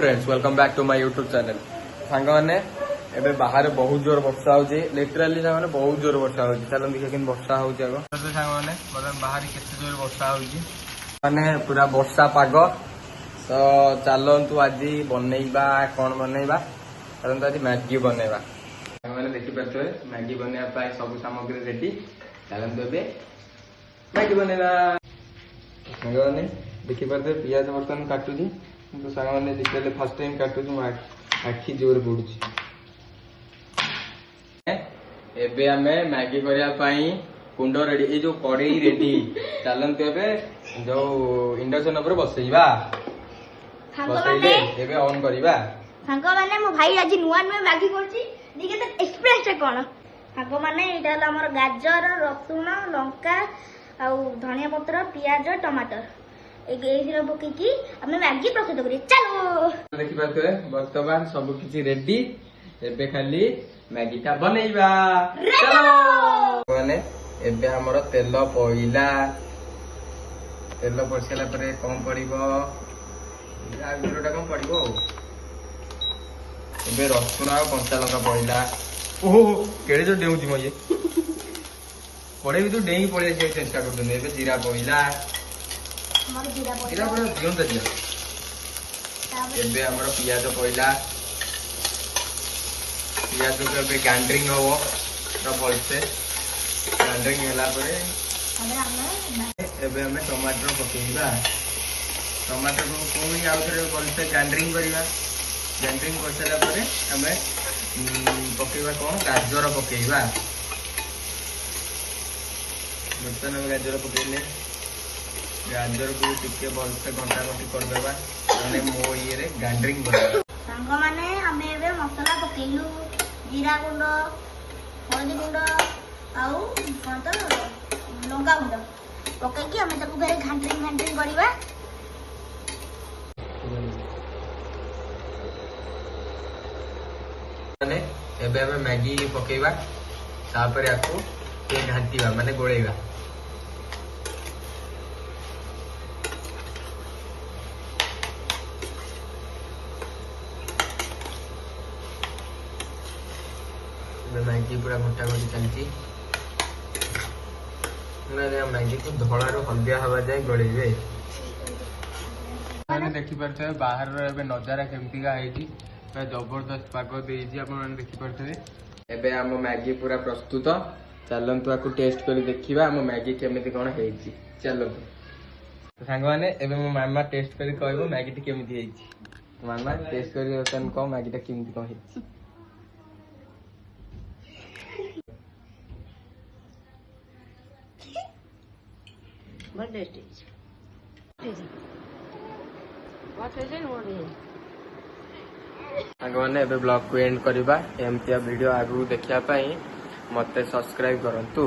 Friends welcome back to my YouTube channel. Song मैंने एबे बाहर बहुत जोर वर्षा होची, लिटराली सांग मैंने बहुत जोर वर्षा होची। चलो देखिए किन वर्षा होची आगो। तो सांग मैंने मतलब बाहर केते जोर वर्षा होची, माने पूरा वर्षा पाग। तो चलंतु आज बनैबा कोन बनैबा, चलंतु आज मैगी बनैबा। सांग मैंने देखि परछे मैगी बनैबा पाई सब सामग्री रेडी। चलंतु एबे मैगी बनैबा। सांग मैंने देखि परछे पियाज बर्तन काटुची, तो सांग मैंने देखले फर्स्ट टाइम काटुची आखि जोर पड़ुची। एबे हमें मैगी करिया पाई कुंड रेडी, ए जो कड़ई रेडी। चलंतु एबे जो इंडक्शन ऊपर बसैबा, बसैले एबे ऑन करिबा। सांग माने मो भाई आज नुआ नुआ मैगी करची, दिखे त एक्सप्रेस रे कोन। सांग माने एटा हला हमर गाजर, रसुण, लंका आ धनिया पत्र, प्याज, टमाटर एगेसिरो पकेकी हमें मैगी प्रस्तुत करी। चलो देखि पाते वर्तमान सब किछि रेडी, एबे खाली मैगी ता बनैबा। चलो माने एबे हमर तेल पइला, तेल पड़सला परे कम पड़िबो, आगुरटा कम पड़िबो। एबे रसुण आ कंचा लंका पइला। ओहो केड़े जो डेउची म ये पड़े भी तो डेई पड़े जे चेष्टा करदे। एबे जीरा पइला, हमर जीरा जीरा पड़े दियन त दिया। एबे हमर पियाज पइला, पियाज को एबे ग्राइंडिंग होबो पूरा भलसे। ग्राइंडिंग होला परे एबे हमें टमाटर पकेइबा। टमाटर को कोई आउ थरे भलसे ग्राइंडिंग करिबा। ग्राइंडिंग करसला परे हमें पकेइबा कोन गाजर पकेइबा। बर्तन में गाजर पकेइले गाजर को टिके भलसे घंटा घंटी कर देबा, माने मो ये रे ग्राइंडिंग करबा। सांग माने हमें एबे मसाला पकेइलु, जीरा गुंड, हल्दी गुंड आउ कोन त लंका गुंड पकेकी हमें ताको फेर घांटिंग करिबा। माने एबे हमें मैगी पकेइबा, तापर याको के घांटीबा माने गोळेइबा। मैगी पूरा घंटा घंटी चलती। मैगी को धड़ा रू हल्दिया हवा जाए गोलेइबे। मैंने देखि परथे बाहर एबे नजारा केमतिका हेची, पूरा जबरदस्त पाग देइची। आपण माने देखि परथे एबे हम मैगी पूरा प्रस्तुत। चलंतु आकु टेस्ट करी देखिबा हम मैगी केमिति कोन हेची। चलंतु तो सांग माने एबे मो मामा टेस्ट करी कहबो मैगी टी केमिति हेची। मामा टेस्ट करी ओतन को मैगी टा केमिति कोन हेची। बहुत टेस्टी सांग माने एबे ब्लॉग को एंड करिबा। एमतिया वीडियो आगु देखिया पई मते सब्सक्राइब करंतु,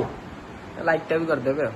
लाइक टा भी कर देबे।